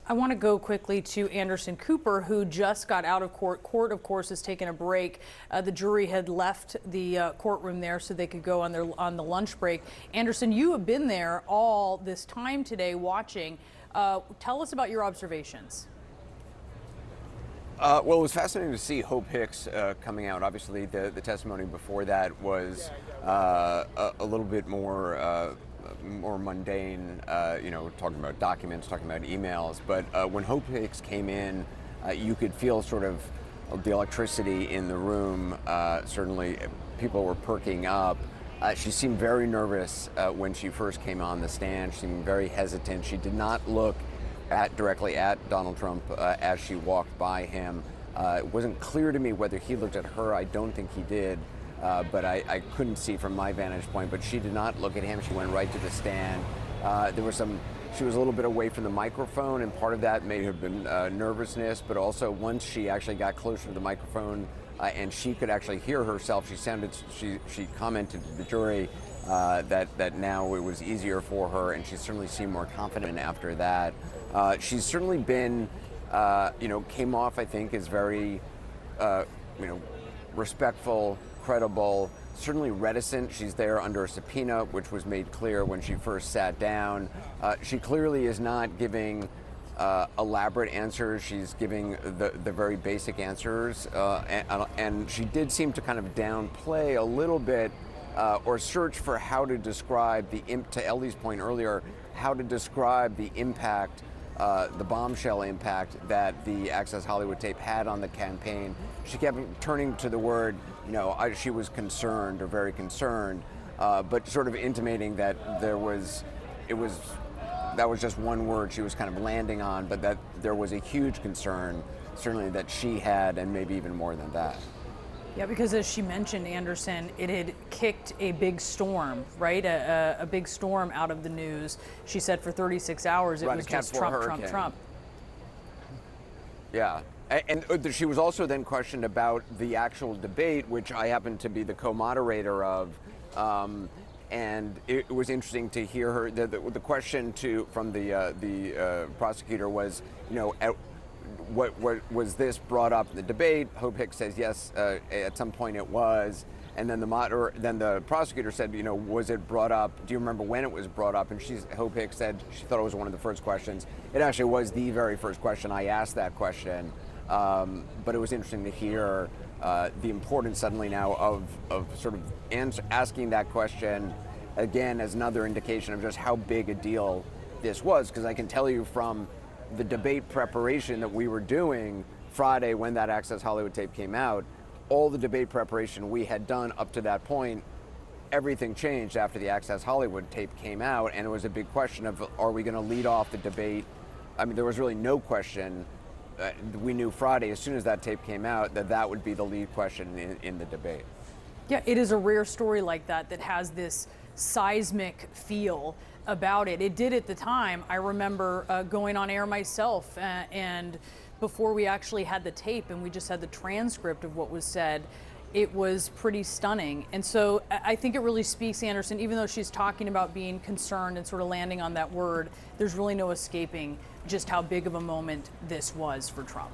I want to go quickly to Anderson Cooper, who just got out of court. Court, of course, has taken a break. The jury had left the courtroom there so they could go on the lunch break. Anderson, you have been there all this time today watching. Tell us about your observations. Well, it was fascinating to see Hope Hicks coming out. Obviously, the testimony before that was a little bit more mundane, talking about documents, talking about emails. But when Hope Hicks came in, you could feel sort of the electricity in the room. Certainly, people were perking up. She seemed very nervous when she first came on the stand. She seemed very hesitant. She did not look directly at Donald Trump as she walked by him. It wasn't clear to me whether he looked at her. I don't think he did, but I couldn't see from my vantage point. But she did not look at him. She went right to the stand. She was a little bit away from the microphone, and part of that may have been nervousness, but also once she actually got closer to the microphone and she could actually hear herself, she commented to the jury that now it was easier for her, and she certainly seemed more confident after that. She's certainly been, came off, I think, as very, respectful, credible, certainly reticent. She's there under a subpoena, which was made clear when she first sat down. She clearly is not giving elaborate answers. She's giving the very basic answers, and she did seem to kind of downplay a little bit or search for how to describe to Ellie's point earlier, how to describe the impact, the bombshell impact that the Access Hollywood tape had on the campaign. She kept turning to the word, she was concerned or very concerned, but sort of intimating that that was just one word she was kind of landing on, but that there was a huge concern, certainly that she had, and maybe even more than that. Yeah, because as she mentioned, Anderson, it had kicked a big storm, right? A big storm out of the news. She said for 36 hours it was just Trump, Trump, Trump. Yeah. And she was also then questioned about the actual debate, which I happen to be the co-moderator of. And it was interesting to hear her. The question from the prosecutor was, what was this brought up in the debate? Hope Hicks says yes, at some point it was, and then the prosecutor said, was it brought up? Do you remember when it was brought up? And Hope Hicks said she thought it was one of the first questions. It actually was the very first question. I asked that question, but it was interesting to hear the importance suddenly now of sort of asking that question again as another indication of just how big a deal this was, because I can tell you from the debate preparation that we were doing Friday when that Access Hollywood tape came out, all the debate preparation we had done up to that point, everything changed after the Access Hollywood tape came out, and it was a big question of, are we going to lead off the debate? I mean, there was really no question. We knew Friday, as soon as that tape came out, that would be the lead question in the debate. Yeah, it is a rare story like that has this seismic feel about it. It did at the time. I remember going on air myself and before we actually had the tape and we just had the transcript of what was said, it was pretty stunning. And so I think it really speaks, Anderson, even though she's talking about being concerned and sort of landing on that word, there's really no escaping just how big of a moment this was for Trump.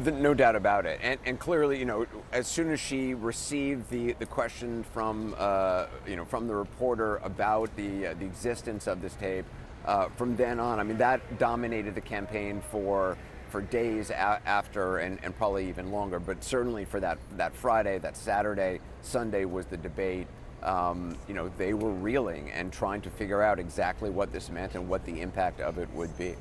No doubt about it, and clearly, as soon as she received the question from from the reporter about the existence of this tape, from then on, I mean, that dominated the campaign for days after, and probably even longer. But certainly for that Friday, that Saturday, Sunday was the debate. They were reeling and trying to figure out exactly what this meant and what the impact of it would be.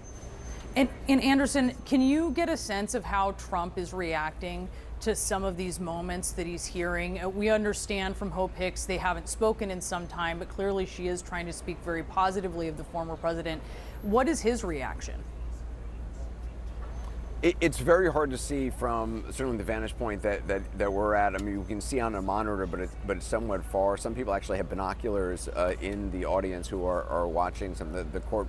And Anderson, can you get a sense of how Trump is reacting to some of these moments that he's hearing? We understand from Hope Hicks they haven't spoken in some time, but clearly she is trying to speak very positively of the former president. What is his reaction? It's very hard to see from certainly the vantage point that we're at. I mean, you can see on a monitor, but it's somewhat far. Some people actually have binoculars in the audience who are watching. Some of the court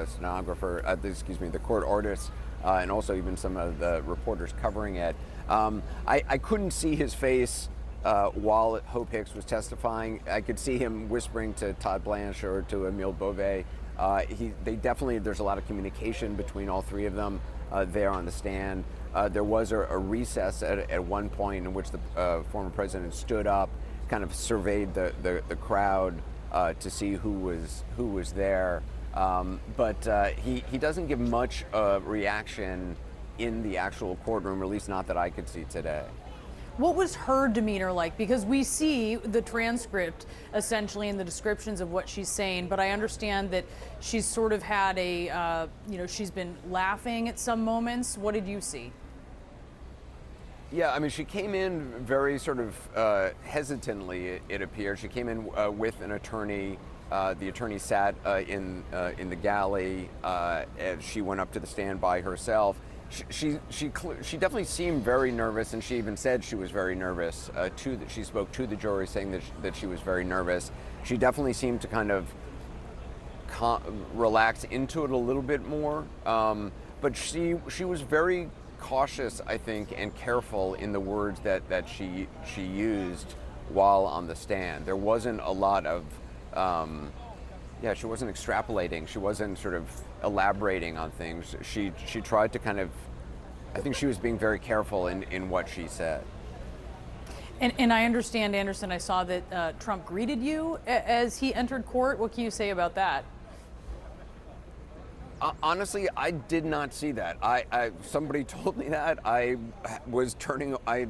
stenographer, the court artists, and also even some of the reporters covering it. I couldn't see his face while Hope Hicks was testifying. I could see him whispering to Todd Blanche or to Emile Beauvais. They definitely, there's a lot of communication between all three of them there on the stand. There was a recess at one point in which the former president stood up, kind of surveyed the crowd to see who was there. But he doesn't give much reaction in the actual courtroom, or at least not that I could see today. What was her demeanor like? Because we see the transcript essentially in the descriptions of what she's saying, but I understand that she's sort of had she's been laughing at some moments. What did you see? Yeah, I mean, she came in very sort of hesitantly, it appeared. She came in with an attorney. The attorney sat in the galley as she went up to the stand by herself. She definitely seemed very nervous, and she even said she was very nervous. She spoke to the jury, saying that she was very nervous. She definitely seemed to kind of relax into it a little bit more, but she was very cautious, I think, and careful in the words that she used while on the stand. There wasn't a lot of she wasn't extrapolating. She wasn't sort of elaborating on things. She tried to kind of, I think she was being very careful in what she said. And I understand, Anderson, I saw that Trump greeted you as he entered court. What can you say about that? Honestly, I did not see that. Somebody told me that. I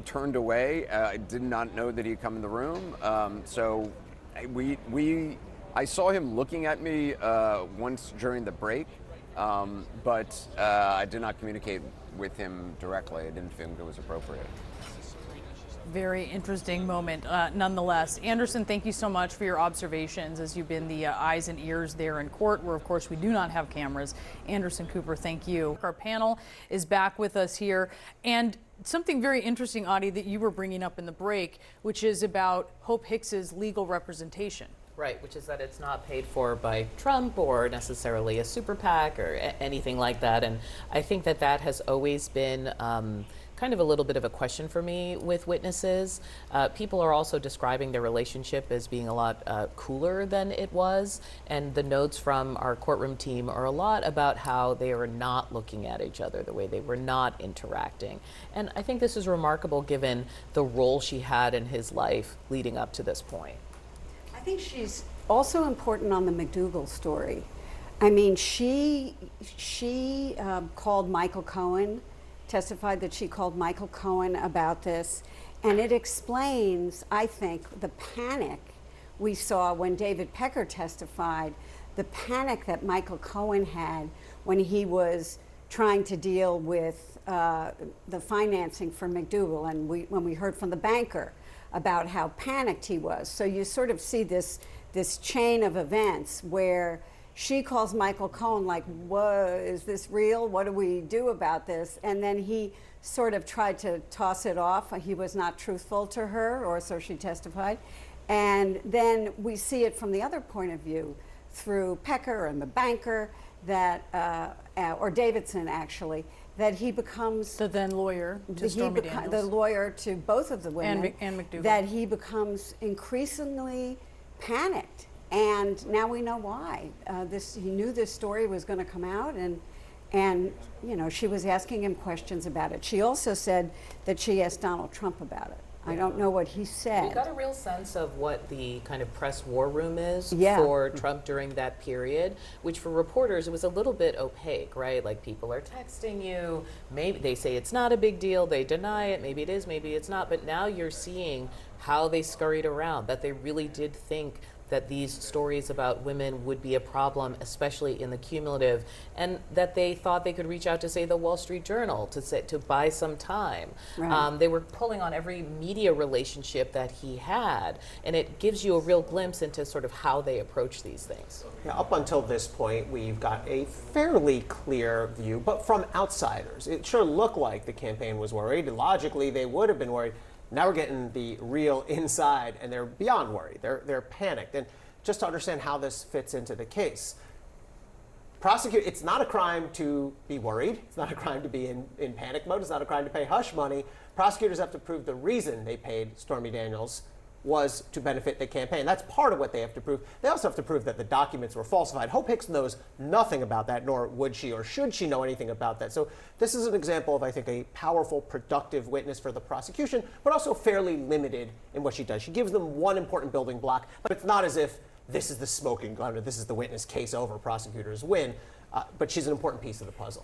turned away. I did not know that he'd come in the room. So I saw him looking at me once during the break, but I did not communicate with him directly. I didn't think it was appropriate. Very interesting moment, nonetheless. Anderson, thank you so much for your observations as you've been the eyes and ears there in court, where, of course, we do not have cameras. Anderson Cooper, thank you. Our panel is back with us here. And something very interesting, Adi, that you were bringing up in the break, which is about Hope Hicks's legal representation. Right, which is that it's not paid for by Trump or necessarily a super PAC or anything like that. And I think that has always been kind of a little bit of a question for me with witnesses. People are also describing their relationship as being a lot cooler than it was. And the notes from our courtroom team are a lot about how they are not looking at each other, the way they were not interacting. And I think this is remarkable given the role she had in his life leading up to this point. I think she's also important on the McDougal story. I mean, she called Michael Cohen, testified that she called Michael Cohen about this, and it explains, I think, the panic we saw when David Pecker testified, the panic that Michael Cohen had when he was trying to deal with the financing for McDougal, and when we heard from the banker about how panicked he was. So you sort of see this chain of events where she calls Michael Cohen like, is this real? What do we do about this? And then he sort of tried to toss it off. He was not truthful to her, or so she testified. And then we see it from the other point of view through Pecker and the banker or Davidson actually, that he becomes the then lawyer to Stormy Daniels. The lawyer to both of the women, and McDougal. That he becomes increasingly panicked, and now we know why. He knew this story was going to come out, and she was asking him questions about it. She also said that she asked Donald Trump about it. I don't know what he said. We got a real sense of what the kind of press war room is Yeah. for Trump during that period, which for reporters, it was a little bit opaque, right? Like, people are texting you, maybe they say it's not a big deal, they deny it, maybe it is, maybe it's not, but now you're seeing how they scurried around, that they really did think that these stories about women would be a problem, especially in the cumulative, and that they thought they could reach out to, say, the Wall Street Journal to buy some time. Right. They were pulling on every media relationship that he had, and it gives you a real glimpse into sort of how they approach these things. Yeah, up until this point, we've got a fairly clear view, but from outsiders. It sure looked like the campaign was worried. Logically, they would have been worried. Now we're getting the real inside, and they're beyond worried. They're panicked. And just to understand how this fits into the case, it's not a crime to be worried. It's not a crime to be in panic mode. It's not a crime to pay hush money. Prosecutors have to prove the reason they paid Stormy Daniels was to benefit the campaign. That's part of what they have to prove. They also have to prove that the documents were falsified. Hope Hicks knows nothing about that, nor would she or should she know anything about that. So this is an example of, I think, a powerful, productive witness for the prosecution, but also fairly limited in what she does. She gives them one important building block, but it's not as if this is the smoking gun or this is the witness, case over, prosecutors win. But she's an important piece of the puzzle.